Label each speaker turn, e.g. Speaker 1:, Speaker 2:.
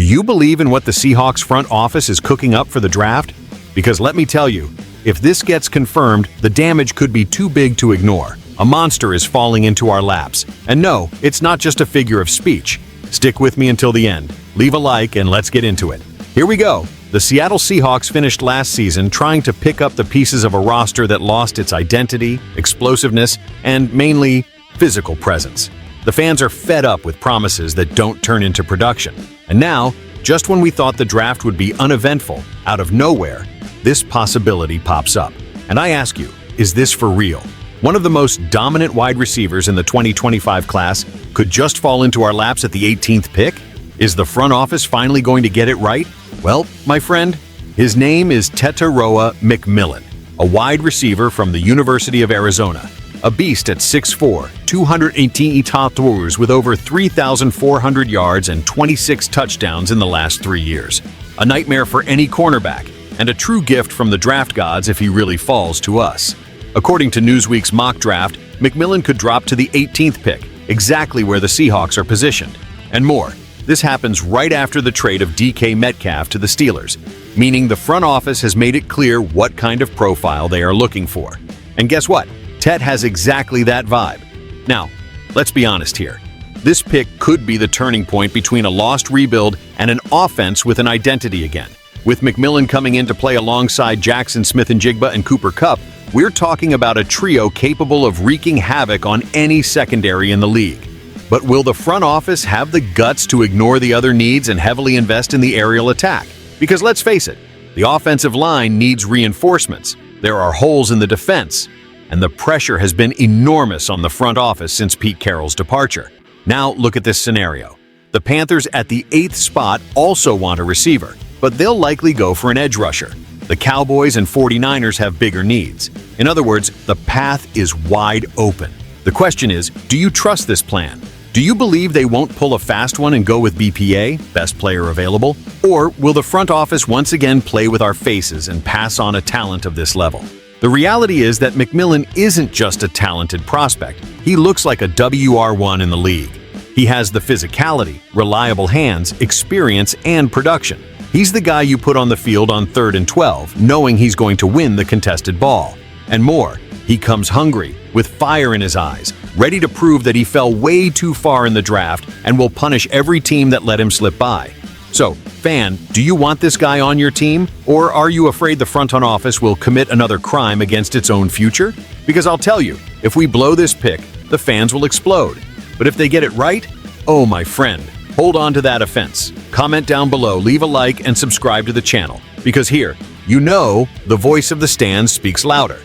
Speaker 1: you believe in what the Seahawks front office is cooking up for the draft? Because let me tell you, if this gets confirmed, the damage could be too big to ignore. A monster is falling into our laps. And no, it's not just a figure of speech. Stick with me until the end. Leave a like and let's get into it. Here we go. The Seattle Seahawks finished last season trying to pick up the pieces of a roster that lost its identity, explosiveness, and mainly physical presence. The fans are fed up with promises that don't turn into production. And now, just when we thought the draft would be uneventful, out of nowhere, this possibility pops up. And I ask you, is this for real? One of the most dominant wide receivers in the 2025 class could just fall into our laps at the 18th pick? Is the front office finally going to get it right? Well, my friend, his name is Tetairoa McMillan, a wide receiver from the University of Arizona. A beast at 6'4", 218 tatus with over 3,400 yards and 26 touchdowns in the last 3 years. A nightmare for any cornerback, and a true gift from the draft gods if he really falls to us. According to Newsweek's mock draft, McMillan could drop to the 18th pick, exactly where the Seahawks are positioned. And more, this happens right after the trade of DK Metcalf to the Steelers, meaning the front office has made it clear what kind of profile they are looking for. And guess what? Tet has exactly that vibe. Now, let's be honest here. This pick could be the turning point between a lost rebuild and an offense with an identity again. With McMillan coming in to play alongside Jackson Smith-Njigba and Cooper Kupp, we're talking about a trio capable of wreaking havoc on any secondary in the league. But will the front office have the guts to ignore the other needs and heavily invest in the aerial attack? Because let's face it, the offensive line needs reinforcements. There are holes in the defense. And the pressure has been enormous on the front office since Pete Carroll's departure. Now look at this scenario. The Panthers at the 8th spot also want a receiver, but they'll likely go for an edge rusher. The Cowboys and 49ers have bigger needs. In other words, the path is wide open. The question is, do you trust this plan? Do you believe they won't pull a fast one and go with BPA, best player available? Or will the front office once again play with our faces and pass on a talent of this level? The reality is that McMillan isn't just a talented prospect. He looks like a WR1 in the league. He has the physicality, reliable hands, experience, and production. He's the guy you put on the field on 3rd and 12, knowing he's going to win the contested ball. And more, he comes hungry, with fire in his eyes, ready to prove that he fell way too far in the draft and will punish every team that let him slip by. So, fan, do you want this guy on your team? Or are you afraid the front office will commit another crime against its own future? Because I'll tell you, if we blow this pick, the fans will explode. But if they get it right, oh my friend, hold on to that offense. Comment down below, leave a like, and subscribe to the channel. Because here, you know, the voice of the stands speaks louder.